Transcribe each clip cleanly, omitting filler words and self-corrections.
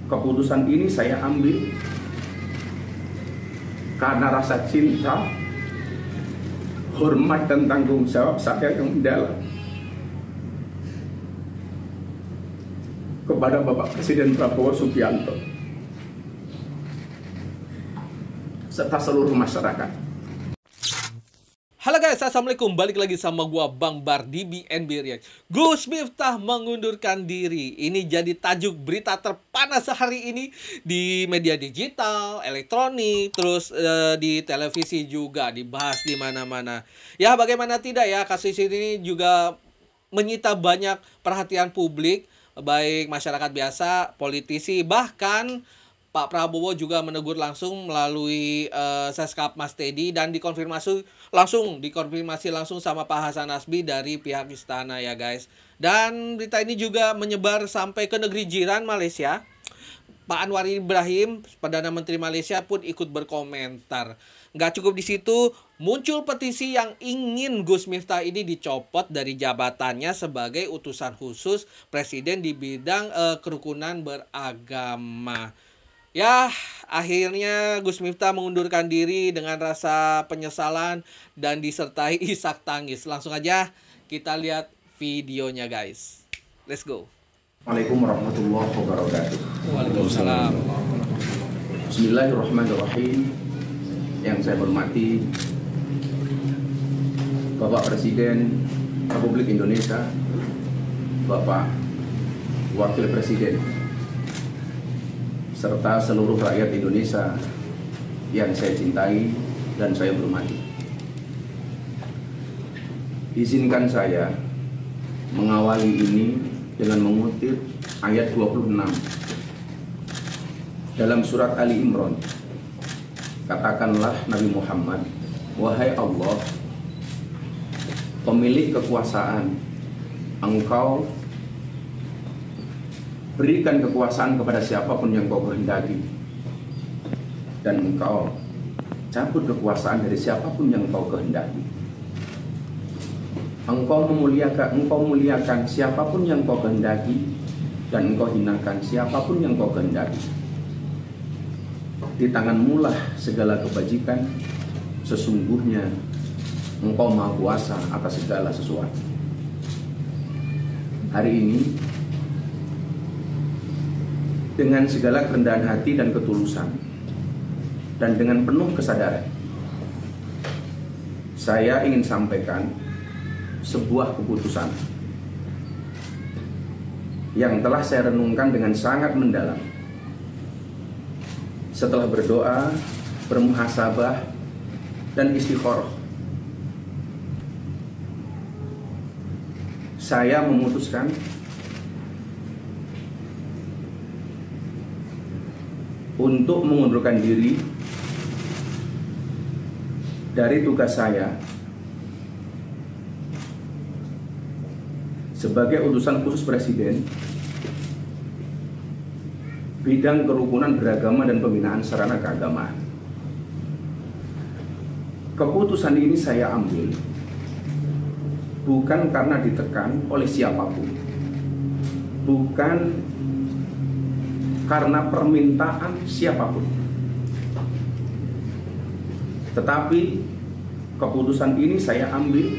Keputusan ini saya ambil karena rasa cinta, hormat dan tanggung jawab saya yang mendalam kepada Bapak Presiden Prabowo Subianto serta seluruh masyarakat. Halo guys, assalamualaikum. Balik lagi sama gua Bang Bar di BNB React. Gus Miftah mengundurkan diri. Ini jadi tajuk berita terpanas sehari ini di media digital, elektronik, terus di televisi juga dibahas di mana-mana. Ya bagaimana tidak ya, kasus ini juga menyita banyak perhatian publik, baik masyarakat biasa, politisi, bahkan Pak Prabowo juga menegur langsung melalui Seskap Mas Teddy dan dikonfirmasi langsung sama Pak Hasan Nasbi dari pihak istana ya guys. Dan berita ini juga menyebar sampai ke negeri jiran Malaysia. Pak Anwar Ibrahim, Perdana Menteri Malaysia pun ikut berkomentar. Nggak cukup di situ, muncul petisi yang ingin Gus Miftah ini dicopot dari jabatannya sebagai utusan khusus Presiden di bidang kerukunan beragama. Ya, akhirnya Gus Miftah mengundurkan diri dengan rasa penyesalan dan disertai isak tangis. Langsung aja kita lihat videonya guys. Let's go. Assalamualaikum warahmatullahi wabarakatuh. Waalaikumsalam. Bismillahirrahmanirrahim. Yang saya hormati Bapak Presiden Republik Indonesia, Bapak Wakil Presiden, serta seluruh rakyat Indonesia yang saya cintai dan saya hormati. Izinkan saya mengawali ini dengan mengutip ayat 26 dalam surat Ali Imran. Katakanlah Nabi Muhammad, wahai Allah, pemilik kekuasaan, Engkau berikan kekuasaan kepada siapapun yang Kau kehendaki, dan Engkau cabut kekuasaan dari siapapun yang Kau kehendaki. Engkau muliakan siapapun yang Kau kehendaki, dan Engkau hinakan siapapun yang Kau kehendaki. Di tanganmu lah segala kebajikan, sesungguhnya Engkau Maha Kuasa atas segala sesuatu. Hari ini, dengan segala kerendahan hati dan ketulusan, dan dengan penuh kesadaran, saya ingin sampaikan sebuah keputusan yang telah saya renungkan dengan sangat mendalam. Setelah berdoa, bermuhasabah, dan istikharah, saya memutuskan untuk mengundurkan diri dari tugas saya sebagai utusan khusus Presiden bidang kerukunan beragama dan pembinaan sarana keagamaan. Keputusan ini saya ambil bukan karena ditekan oleh siapapun, bukan karena permintaan siapapun, tetapi keputusan ini saya ambil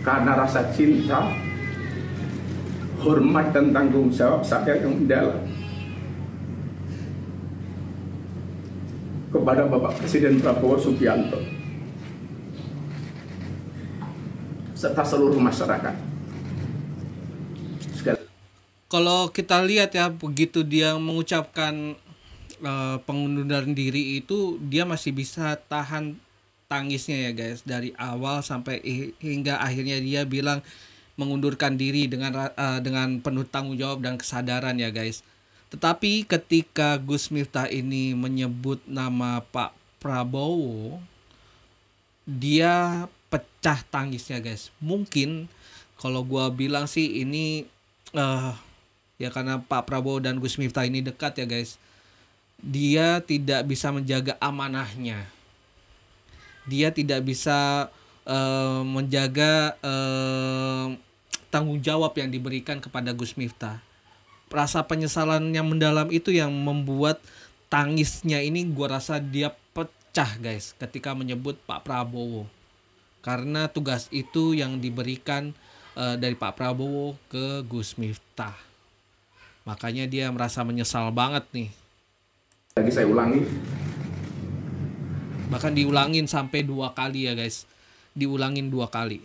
karena rasa cinta, hormat dan tanggung jawab saya yang mendalam kepada Bapak Presiden Prabowo Subianto serta seluruh masyarakat. Kalau kita lihat ya, begitu dia mengucapkan pengunduran diri itu, dia masih bisa tahan tangisnya ya guys, dari awal sampai hingga akhirnya dia bilang mengundurkan diri dengan penuh tanggung jawab dan kesadaran ya guys. Tetapi ketika Gus Miftah ini menyebut nama Pak Prabowo, dia pecah tangisnya guys. Mungkin kalau gua bilang sih ini ya karena Pak Prabowo dan Gus Miftah ini dekat ya guys. Dia tidak bisa menjaga amanahnya. Dia tidak bisa menjaga tanggung jawab yang diberikan kepada Gus Miftah. rasa penyesalan yang mendalam itu yang membuat tangisnya ini gua rasa dia pecah guys ketika menyebut Pak Prabowo. Karena tugas itu yang diberikan dari Pak Prabowo ke Gus Miftah. Makanya dia merasa menyesal banget nih. Lagi saya ulangi. Bahkan diulangin sampai 2 kali ya guys. Diulangin 2 kali.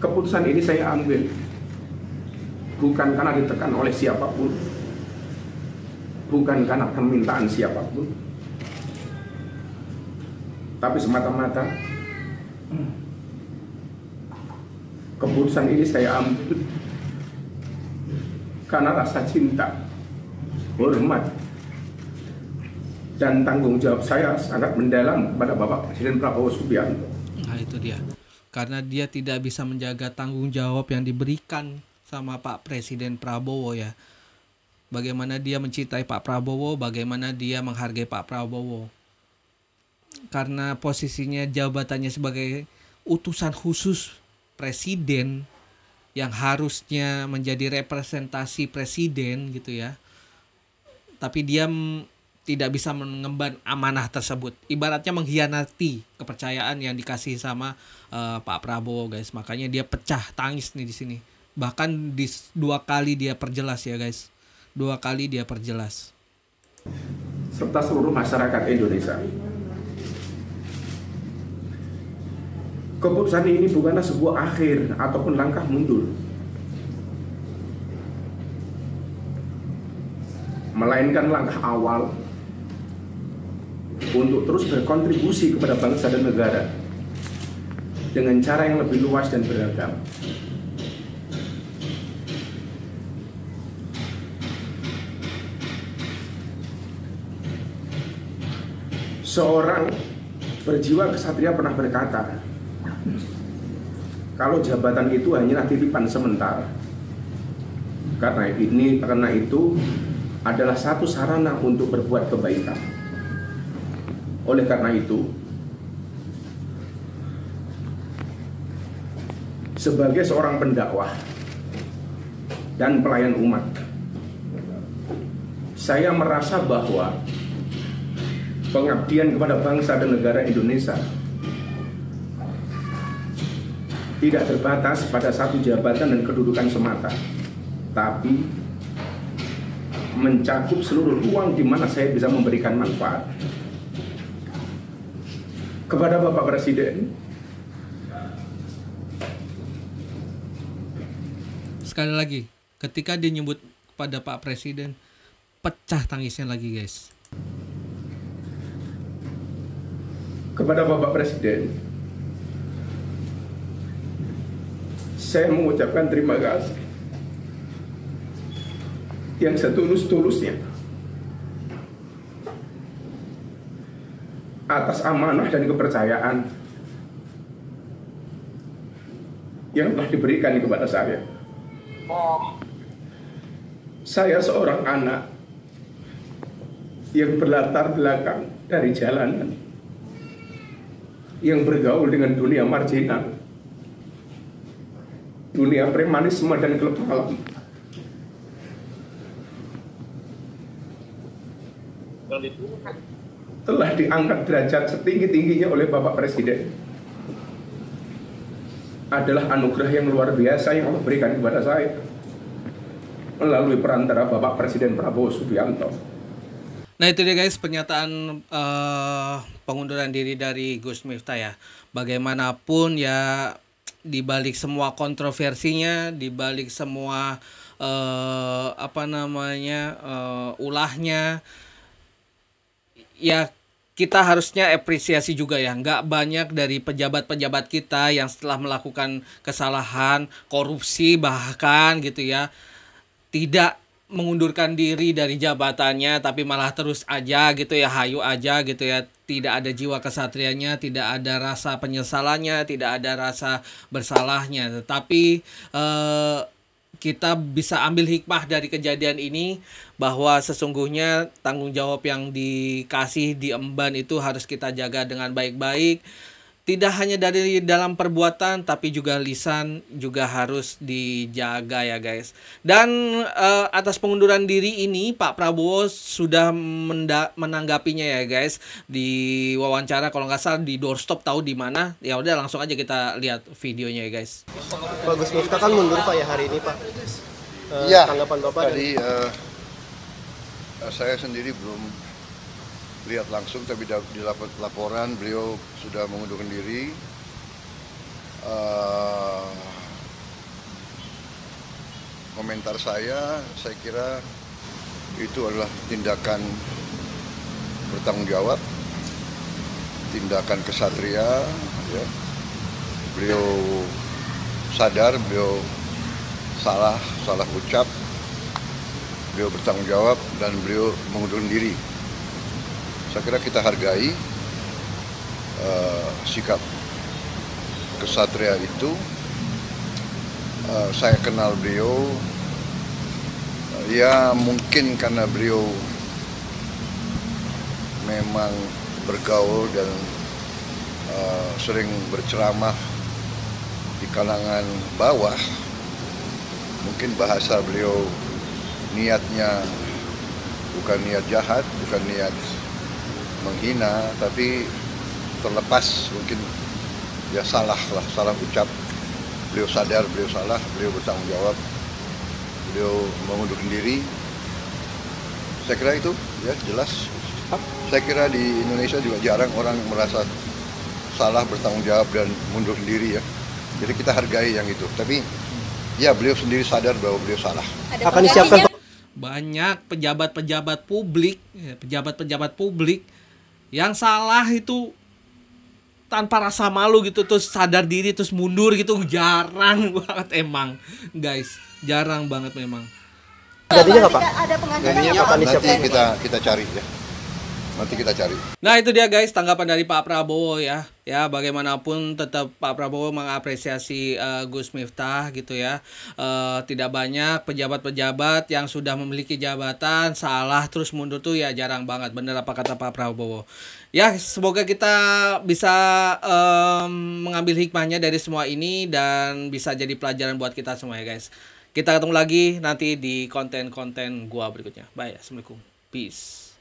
Keputusan ini saya ambil bukan karena ditekan oleh siapapun, bukan karena permintaan siapapun, tapi semata-mata keputusan ini saya ambil karena rasa cinta, hormat, dan tanggung jawab saya sangat mendalam kepada Bapak Presiden Prabowo Subianto. Nah itu dia. Karena dia tidak bisa menjaga tanggung jawab yang diberikan sama Pak Presiden Prabowo ya. Bagaimana dia mencintai Pak Prabowo, bagaimana dia menghargai Pak Prabowo. Karena posisinya jabatannya sebagai utusan khusus presiden yang harusnya menjadi representasi presiden gitu ya. Tapi dia tidak bisa mengemban amanah tersebut. Ibaratnya mengkhianati kepercayaan yang dikasih sama Pak Prabowo guys. Makanya dia pecah tangis nih di sini. Bahkan 2 kali dia perjelas ya guys. 2 kali dia perjelas. Serta seluruh masyarakat Indonesia. Keputusan ini bukanlah sebuah akhir ataupun langkah mundur, melainkan langkah awal untuk terus berkontribusi kepada bangsa dan negara dengan cara yang lebih luas dan beragam. Seorang berjiwa kesatria pernah berkata, kalau jabatan itu hanyalah titipan sementara, karena itu adalah satu sarana untuk berbuat kebaikan. Oleh karena itu, sebagai seorang pendakwah dan pelayan umat, saya merasa bahwa pengabdian kepada bangsa dan negara Indonesia tidak terbatas pada satu jabatan dan kedudukan semata, tapi mencakup seluruh ruang di mana saya bisa memberikan manfaat. Kepada Bapak Presiden, sekali lagi, ketika dia nyebut kepada Pak Presiden, pecah tangisnya lagi guys. Kepada Bapak Presiden, saya mengucapkan terima kasih yang setulus-tulusnya atas amanah dan kepercayaan yang telah diberikan kepada saya. Saya seorang anak yang berlatar belakang dari jalanan, yang bergaul dengan dunia marginal, dunia premanisme dan klub malam. Telah diangkat derajat setinggi-tingginya oleh Bapak Presiden. Adalah anugerah yang luar biasa yang Allah berikan kepada saya melalui perantara Bapak Presiden Prabowo Subianto. Nah itu dia guys, pernyataan pengunduran diri dari Gus Miftah ya. Bagaimanapun ya, dibalik semua kontroversinya, dibalik semua ulahnya, ya kita harusnya apresiasi juga ya. Nggak banyak dari pejabat-pejabat kita yang setelah melakukan kesalahan, korupsi bahkan gitu ya, tidak mengundurkan diri dari jabatannya, tapi malah terus aja gitu ya, hayu aja gitu ya. Tidak ada jiwa kesatrianya, tidak ada rasa penyesalannya, tidak ada rasa bersalahnya. Tetapi kita bisa ambil hikmah dari kejadian ini, bahwa sesungguhnya tanggung jawab yang dikasih, diemban itu harus kita jaga dengan baik-baik. tidak hanya dari dalam perbuatan tapi juga lisan juga harus dijaga ya guys. Dan atas pengunduran diri ini Pak Prabowo sudah menanggapinya ya guys di wawancara, kalau nggak salah di doorstop, tahu di mana. Ya udah langsung aja kita lihat videonya ya guys. Pak Gus Miftah kan mundur Pak ya hari ini Pak. Iya. Tanggapan Bapak Tadi saya sendiri belum lihat langsung, tapi didapat laporan beliau sudah mengundurkan diri. Komentar saya kira itu adalah tindakan bertanggung jawab, tindakan kesatria. Ya. Beliau sadar, beliau salah ucap, beliau bertanggung jawab dan beliau mengundurkan diri. Saya kira kita hargai sikap kesatria itu. Saya kenal beliau, ya mungkin karena beliau memang bergaul dan sering berceramah di kalangan bawah. Mungkin bahasa beliau niatnya bukan niat jahat, bukan niat menghina, tapi terlepas mungkin ya salah ucap. Beliau sadar beliau salah, beliau bertanggung jawab, beliau mengundurkan diri. Saya kira itu ya jelas. Saya kira di Indonesia juga jarang orang merasa salah, bertanggung jawab dan mengundurkan diri ya. Jadi kita hargai yang itu. Tapi ya beliau sendiri sadar bahwa beliau salah. akan disiapkan Banyak pejabat-pejabat publik yang salah itu tanpa rasa malu gitu, terus sadar diri terus mundur gitu, jarang banget emang guys, jarang banget memang. gantinya nggak Pak? Ada pengajuan Gantinya yang kapan Nanti disiapkan? kita cari ya. Nanti kita cari. Nah itu dia guys tanggapan dari Pak Prabowo ya. Ya bagaimanapun tetap Pak Prabowo mengapresiasi Gus Miftah gitu ya. Tidak banyak pejabat-pejabat yang sudah memiliki jabatan salah terus mundur tuh ya jarang banget. Bener apa kata Pak Prabowo. Ya semoga kita bisa mengambil hikmahnya dari semua ini dan bisa jadi pelajaran buat kita semua ya guys. Kita ketemu lagi nanti di konten-konten gua berikutnya. Bye, assalamualaikum, peace.